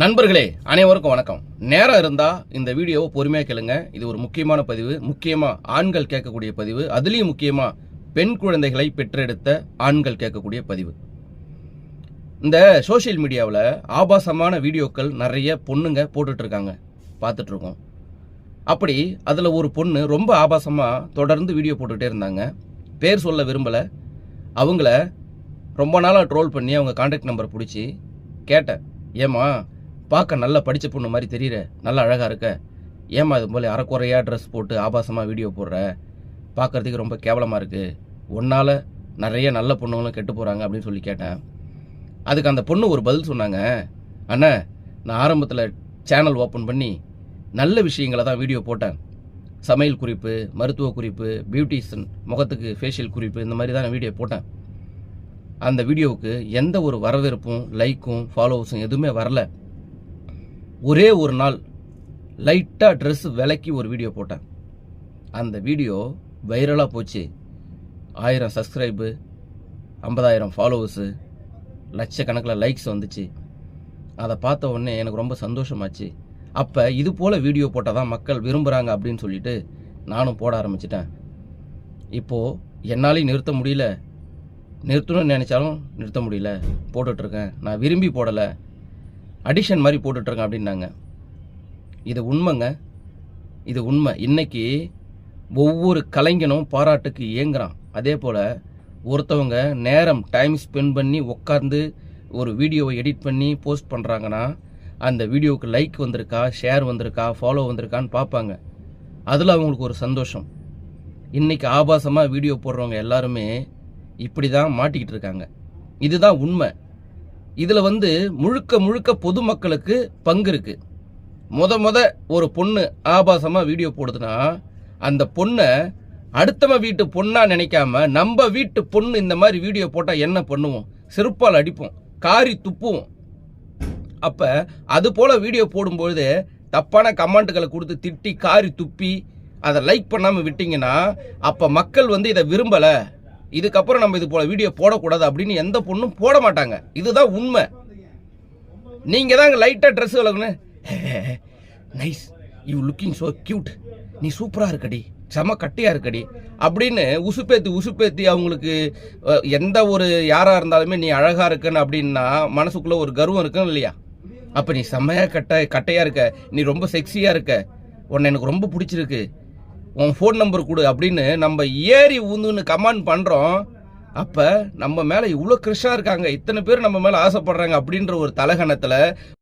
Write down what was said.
நண்பர்களே அனைவருக்கும் வணக்கம். நேரம் இருந்தா இந்த வீடியோவை பொறுமையா கேளுங்க. இது ஒரு முக்கியமான பதிவு, முக்கியமா ஆண்கள் கேட்கக்கூடிய பதிவு, அதுலயும் முக்கியமா பெண் குழந்தைகளை பெற்றெடுத்த ஆண்கள் கேட்கக்கூடிய பதிவு. இந்த சோசியல் மீடியாவில் ஆபாசமான வீடியோக்கள் நிறைய பொண்ணுங்க போட்டுட்டு இருக்காங்க, பார்த்துட்டு இருக்கோம். அப்படி அதுல ஒரு பொண்ணு ரொம்ப ஆபாசமா தொடர்ந்து வீடியோ போட்டுட்டே இருந்தாங்க. பேர் சொல்ல விரும்பல. அவங்கள ரொம்ப நாளாக ட்ரோல் பண்ணி அவங்க கான்டாக்ட் நம்பரை பிடிச்சி கேட்டேன், ஏமா பார்க்க நல்லா படித்த பொண்ணு மாதிரி தெரியுற, நல்லா அழகாக இருக்க, ஏமா இது போல அரைக்குறையாக ட்ரெஸ் போட்டு ஆபாசமாக வீடியோ போடுற, பார்க்குறதுக்கு ரொம்ப கேவலமாக இருக்குது, ஒன்றால் நிறைய நல்ல பொண்ணுங்களும் கெட்டு போகிறாங்க அப்படின்னு சொல்லி கேட்டேன். அதுக்கு அந்த பொண்ணு ஒரு பதில் சொன்னாங்க, அண்ணா நான் ஆரம்பத்தில் சேனல் ஓப்பன் பண்ணி நல்ல விஷயங்களை தான் வீடியோ போட்டேன், சமையல் குறிப்பு, மருத்துவ குறிப்பு, பியூட்டிஷன், முகத்துக்கு ஃபேஷியல் குறிப்பு, இந்த மாதிரி தான் நான் வீடியோ போட்டேன். அந்த வீடியோவுக்கு எந்த ஒரு வரவேற்பும் லைக்கும் ஃபாலோவர்ஸும் எதுவுமே வரல. ஒரே ஒரு நாள் லைட்டாக ட்ரெஸ் விலைக்கு ஒரு வீடியோ போட்டேன். அந்த வீடியோ வைரலாக போச்சு. 1000 சப்ஸ்கிரைபு, 50,000 ஃபாலோவர்ஸு, லட்சக்கணக்கில் லைக்ஸ் வந்துச்சு. அதை பார்த்த உடனே எனக்கு ரொம்ப சந்தோஷமாச்சு. அப்போ இது போல் வீடியோ போட்டால் தான் மக்கள் விரும்புகிறாங்க அப்படின்னு சொல்லிட்டு நானும் போட ஆரம்பிச்சிட்டேன். இப்போது என்னாலையும் நிறுத்த முடியல, நிறுத்தணும்னு நினச்சாலும் நிறுத்த முடியல, போட்டுட்ருக்கேன். நான் விரும்பி போடலை, அடிஷன் மாதிரி போட்டுட்ருக்கேன் அப்படின்னாங்க. இது உண்மைங்க, இது உண்மை. இன்னைக்கு ஒவ்வொரு கலைஞனும் பாராட்டுக்கு ஏங்குறான். அதே போல் ஒருத்தவங்க நேரம் டைம் ஸ்பெண்ட் பண்ணி உட்காந்து ஒரு வீடியோவை எடிட் பண்ணி போஸ்ட் பண்ணுறாங்கன்னா அந்த வீடியோவுக்கு லைக் வந்திருக்கா, ஷேர் வந்திருக்கா, ஃபாலோ வந்திருக்கான்னு பார்ப்பாங்க. அதில் அவங்களுக்கு ஒரு சந்தோஷம். இன்னைக்கு ஆபாசமாக வீடியோ போடுறவங்க எல்லாருமே இப்படி தான் மாட்டிக்கிட்டு இருக்காங்க. இதுதான் உண்மை. இதில் முழுக்க முழுக்க பொதுமக்களுக்கு பங்கு இருக்கு. முத ஒரு பொண்ணு ஆபாசமாக வீடியோ போடுதுன்னா அந்த பொண்ணை அடுத்தவன் வீட்டு பொண்ணா நினைக்காம நம்ம வீட்டு பொண்ணு இந்த மாதிரி வீடியோ போட்டால் என்ன பண்ணுவோம்? செருப்பால் அடிப்போம், காரி துப்புவோம். அப்போ அது போல் வீடியோ போடும்பொழுது தப்பான கமெண்ட்டுகளை கொடுத்து திட்டி காரி துப்பி அதை லைக் பண்ணாமல் விட்டீங்கன்னா அப்போ மக்கள் இதை விரும்பலை, இதுக்கப்புறம் நம்ம இது போல வீடியோ போடக்கூடாது அப்படின்னு எந்த பொண்ணும் போட மாட்டாங்க. இதுதான் உண்மை. நீங்க தான் லைட்டா ட்ரெஸ் விளக்கணும், nice, you looking so cute, நீ சூப்பரா இருக்கடி, செம கட்டியா இருக்கடி அப்படின்னு உசுப்பேத்தி அவங்களுக்கு எந்த ஒரு யாரா இருந்தாலுமே நீ அழகா இருக்கன்னு அப்படின்னா மனசுக்குள்ள ஒரு கர்வம் இருக்குன்னு இல்லையா? அப்ப நீ செம்மையா கட்டையா இருக்க, நீ ரொம்ப செக்ஸியா இருக்க, உன்னை எனக்கு ரொம்ப பிடிச்சிருக்கு, உன் ஃபோன் நம்பர் கொடு அப்படின்னு நம்ம ஏறி ஊந்துன்னு கமெண்ட் பண்ணுறோம். அப்போ நம்ம மேலே இவ்வளோ கிருஷ்ஷாக இருக்காங்க, இத்தனை பேர் நம்ம மேலே ஆசைப்படுறாங்க அப்படின்ற ஒரு தலகணத்தில்